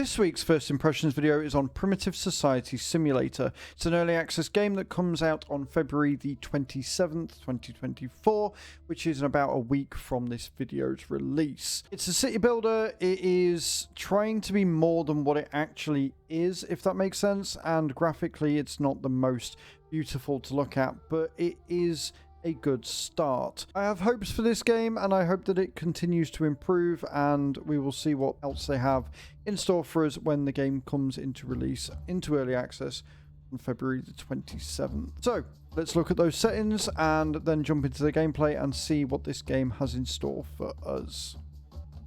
This week's first impressions video is on Primitive Society Simulator. It's an early access game that comes out on February the 27th, 2024, which is in about a week from this video's release. It's a city builder. It is trying to be more than what it actually is, if that makes sense, and graphically it's not the most beautiful to look at, but it is a good start. I have hopes for this game and I hope that it continues to improve, and we will see what else they have in store for us when the game comes into release, into early access on February the 27th. So let's look at those settings and then jump into the gameplay and see what this game has in store for us.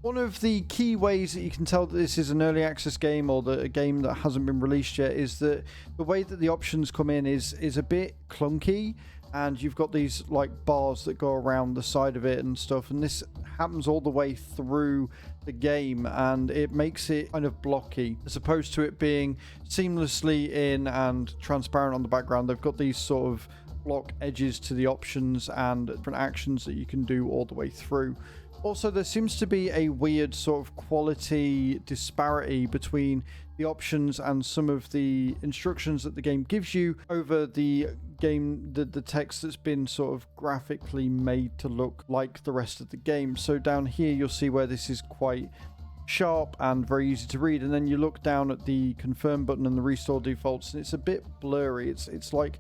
One of the key ways that you can tell that this is an early access game or a game that hasn't been released yet is that the way that the options come in is a bit clunky. And you've got these like bars that go around the side of it and stuff, and this happens all the way through the game, and it makes it kind of blocky as opposed to it being seamlessly in and transparent on the background. They've got these sort of block edges to the options and different actions that you can do all the way through. Also, there seems to be a weird sort of quality disparity between the options and some of the instructions that the game gives you over the game, the text that's been sort of graphically made to look like the rest of the game. So down here you'll see where this is quite sharp and very easy to read, and then you look down at the confirm button and the restore defaults and it's a bit blurry. It's like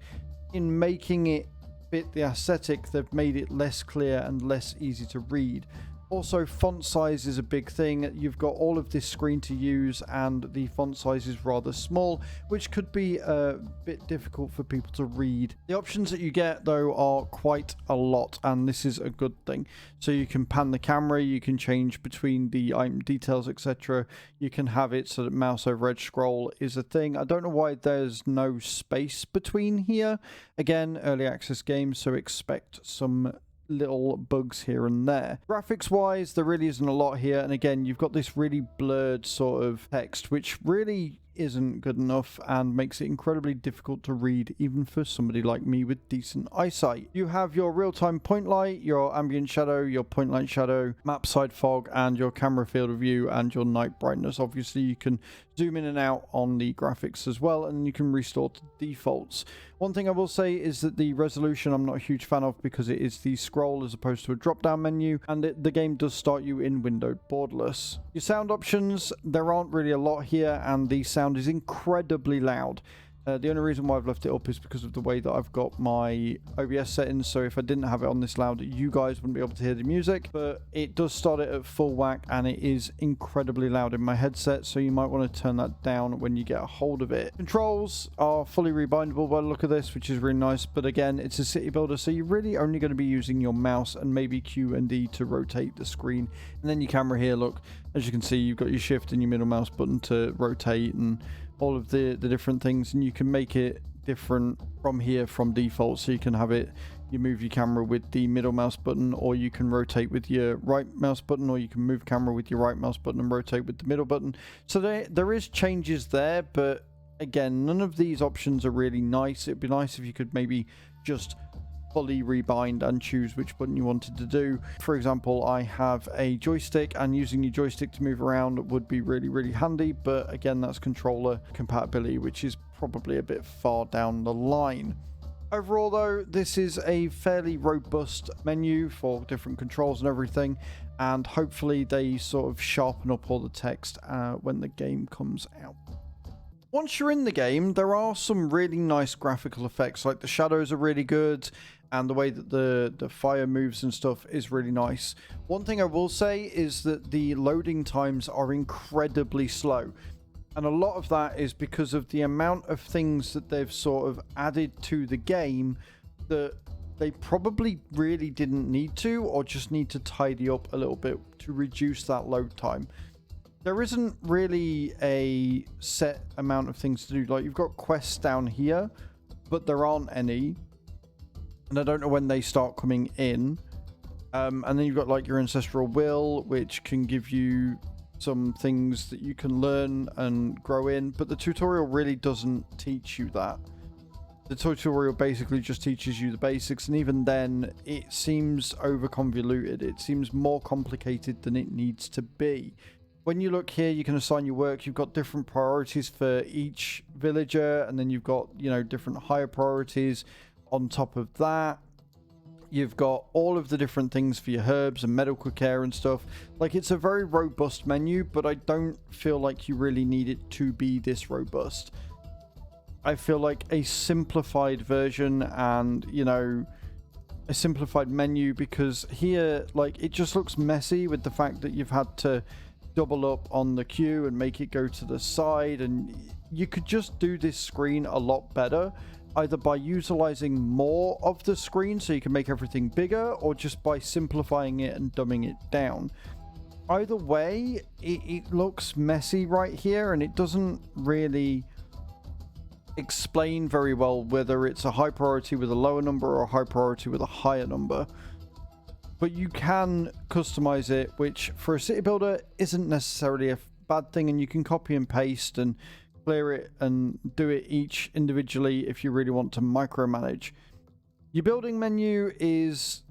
in making it fit the aesthetic, they've made it less clear and less easy to read. Also, font size is a big thing. You've got all of this screen to use and the font size is rather small, which could be a bit difficult for people to read. The options that you get though are quite a lot, and this is a good thing. So you can pan the camera, you can change between the item details, etc. You can have it so that mouse over edge scroll is a thing. I don't know why there's no space between here. Again, early access games, so expect some little bugs here and there. Graphics wise, there really isn't a lot here, and again you've got this really blurred sort of text which really isn't good enough and makes it incredibly difficult to read even for somebody like me with decent eyesight. You have your real-time point light, your ambient shadow, your point light shadow, map side fog, and your camera field of view and your night brightness. Obviously you can zoom in and out on the graphics as well, and you can restore to defaults. One thing I will say is that the resolution I'm not a huge fan of because it is the scroll as opposed to a drop down menu, and the game does start you in windowed borderless. Your sound options, there aren't really a lot here, and the sound is incredibly loud. The only reason why I've left it up is because of the way that I've got my OBS settings, so if I didn't have it on this loud, you guys wouldn't be able to hear the music, but it does start it at full whack and it is incredibly loud in my headset, so you might want to turn that down when you get a hold of it. Controls are fully rebindable by the look of this, which is really nice, but again, it's a city builder, so you're really only going to be using your mouse and maybe Q and D to rotate the screen, and then your camera here, look, as you can see, you've got your shift and your middle mouse button to rotate and all of the different things, and you can make it different from here from default. So you can have it, you move your camera with the middle mouse button, or you can rotate with your right mouse button, or you can move camera with your right mouse button and rotate with the middle button. So there is changes there, but again, none of these options are really nice. It'd be nice if you could maybe just fully rebind and choose which button you wanted to do. For example, I have a joystick, and using your joystick to move around would be really handy, but again, that's controller compatibility, which is probably a bit far down the line. Overall though, this is a fairly robust menu for different controls and everything, and hopefully they sort of sharpen up all the text when the game comes out. Once you're in the game, there are some really nice graphical effects, like the shadows are really good, and the way that the fire moves and stuff is really nice. One thing I will say is that the loading times are incredibly slow, and a lot of that is because of the amount of things that they've sort of added to the game that they probably really didn't need to, or just need to tidy up a little bit to reduce that load time. There isn't really a set amount of things to do. Like, you've got quests down here, but there aren't any, and I don't know when they start coming in. And then you've got like your ancestral will, which can give you some things that you can learn and grow in, but the tutorial really doesn't teach you that. The tutorial basically just teaches you the basics, and even then it seems over convoluted. It seems more complicated than it needs to be. when you look here, you can assign your work. You've got different priorities for each villager, and then you've got, you know, different higher priorities on top of that. You've got all of the different things for your herbs and medical care and stuff. Like, it's a very robust menu, but I don't feel like you really need it to be this robust. I feel like a simplified version and, you know, a simplified menu, because here, like, it just looks messy with the fact that you've had to double up on the queue and make it go to the side, and you could just do this screen a lot better, either by utilizing more of the screen so you can make everything bigger, or just by simplifying it and dumbing it down. Either way, it looks messy right here, and it doesn't really explain very well whether it's a high priority with a lower number or a high priority with a higher number. But you can customize it, which for a city builder isn't necessarily a bad thing, and you can copy and paste and clear it and do it each individually if you really want to micromanage. Your building menu is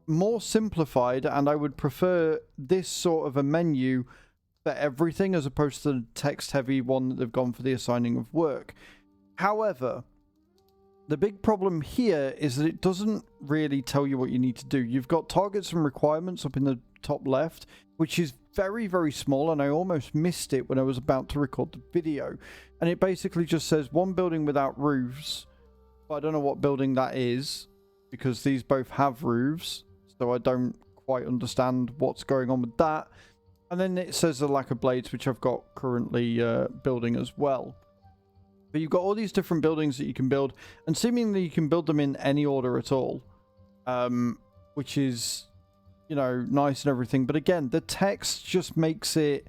more simplified, and I would prefer this sort of a menu for everything as opposed to the text heavy one that they've gone for the assigning of work. However, the big problem here is that it doesn't really tell you what you need to do. You've got targets and requirements up in the top left, which is very, very small, and I almost missed it when I was about to record the video. And it basically just says one building without roofs, but I don't know what building that is, because these both have roofs, so I don't quite understand what's going on with that. And then it says a lack of blades, which I've got currently building as well. But you've got all these different buildings that you can build, and seemingly you can build them in any order at all, which is, you know, nice and everything. But again, the text just makes it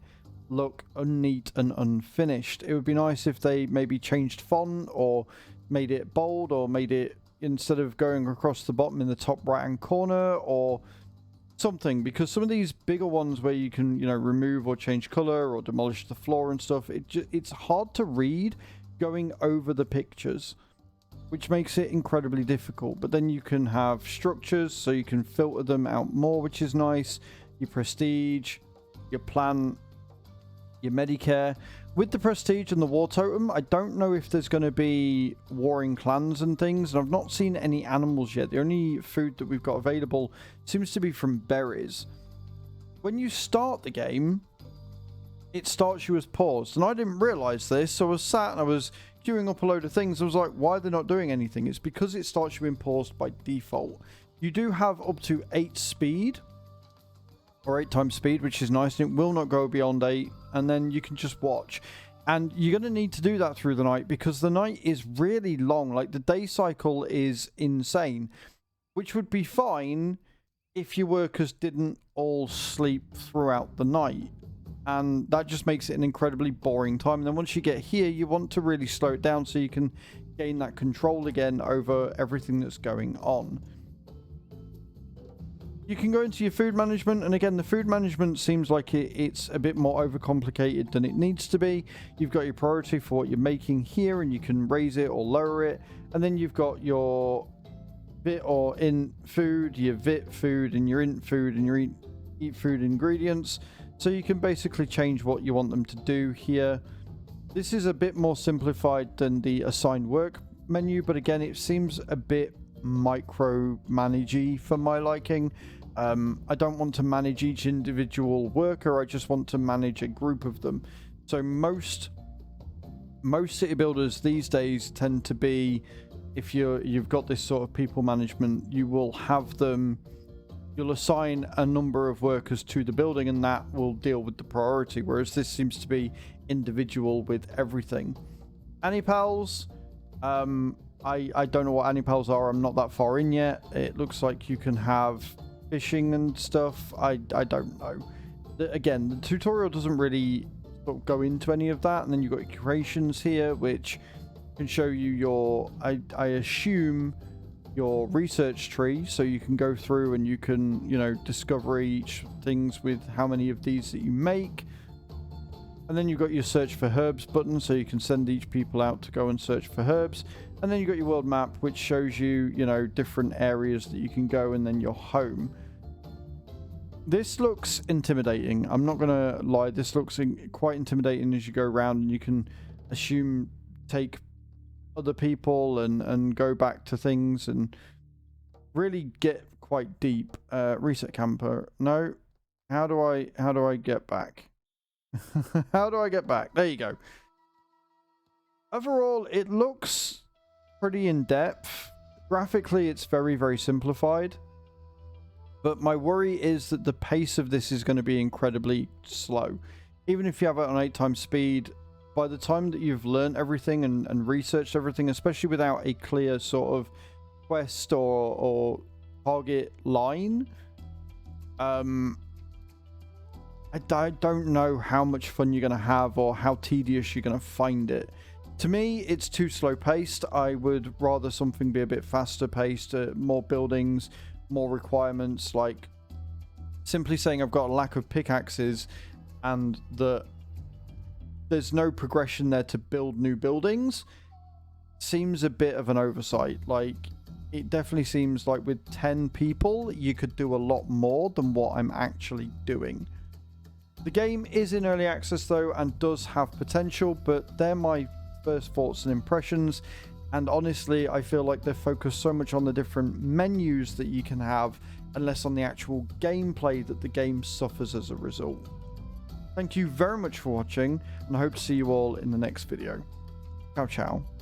look unneat and unfinished. It would be nice if they maybe changed font, or made it bold, or made it, instead of going across the bottom, in the top right hand corner, or something, because some of these bigger ones where you can, you know, remove or change color or demolish the floor and stuff, it's hard to read going over the pictures, which makes it incredibly difficult. But then you can have structures, so you can filter them out more, which is nice. Your prestige, your plant, your Medicare. With the prestige and the war totem, I don't know if there's going to be warring clans and things, and I've not seen any animals yet. The only food that we've got available seems to be from berries. When you start the game, it starts you as paused, and I didn't realize this, so I was sat and I was queuing up a load of things. I was like, why are they not doing anything? It's because it starts you in paused by default. You do have up to 8 speed, or 8 times speed, which is nice, and it will not go beyond 8, and then you can just watch. And you're going to need to do that through the night, because the night is really long. Like, the day cycle is insane, which would be fine if your workers didn't all sleep throughout the night. And that just makes it an incredibly boring time. And then once you get here, you want to really slow it down so you can gain that control again over everything that's going on. You can go into your food management, and again, the food management seems like it's a bit more overcomplicated than it needs to be. You've got your priority for what you're making here, and you can raise it or lower it. And then you've got your vit or int food, your vit food, and your int food, and your eat food ingredients. So you can basically change what you want them to do here. This is a bit more simplified than the assigned work menu, but again, it seems a bit micromanagey for my liking. I don't want to manage each individual worker, I just want to manage a group of them. So most city builders these days tend to be, if you've got this sort of people management, you will have them, you'll assign a number of workers to the building, and that will deal with the priority, whereas this seems to be individual with everything. Anipals, I don't know what anipals are. I'm not that far in yet. It looks like you can have fishing and stuff. I don't know. Again, the tutorial doesn't really sort of go into any of that. And then you've got your creations here, which can show you your, I assume, your research tree. So you can go through and you can, you know, discover each things with how many of these that you make. And then you've got your search for herbs button, so you can send each people out to go and search for herbs. And then you've got your world map, which shows you, you know, different areas that you can go, and then your home. This looks intimidating. I'm not gonna lie. This looks quite intimidating as you go around, and you can assume take other people and go back to things and really get quite deep. Reset camper. No. How do I get back? How do I get back? There you go. Overall, it looks pretty in depth. Graphically, it's very, very simplified. But my worry is that the pace of this is going to be incredibly slow. Even if you have it on 8 times speed, by the time that you've learned everything and researched everything, especially without a clear sort of quest or target line, I don't know how much fun you're going to have or how tedious you're going to find it. To me, it's too slow paced. I would rather something be a bit faster paced, more buildings, more requirements, like simply saying I've got a lack of pickaxes and that there's no progression there to build new buildings seems a bit of an oversight. Like, it definitely seems like with 10 people, you could do a lot more than what I'm actually doing. The game is in early access though and does have potential, but they're my first thoughts and impressions. And honestly, I feel like they're focused so much on the different menus that you can have and less on the actual gameplay that the game suffers as a result. Thank you very much for watching, and I hope to see you all in the next video. Ciao, ciao.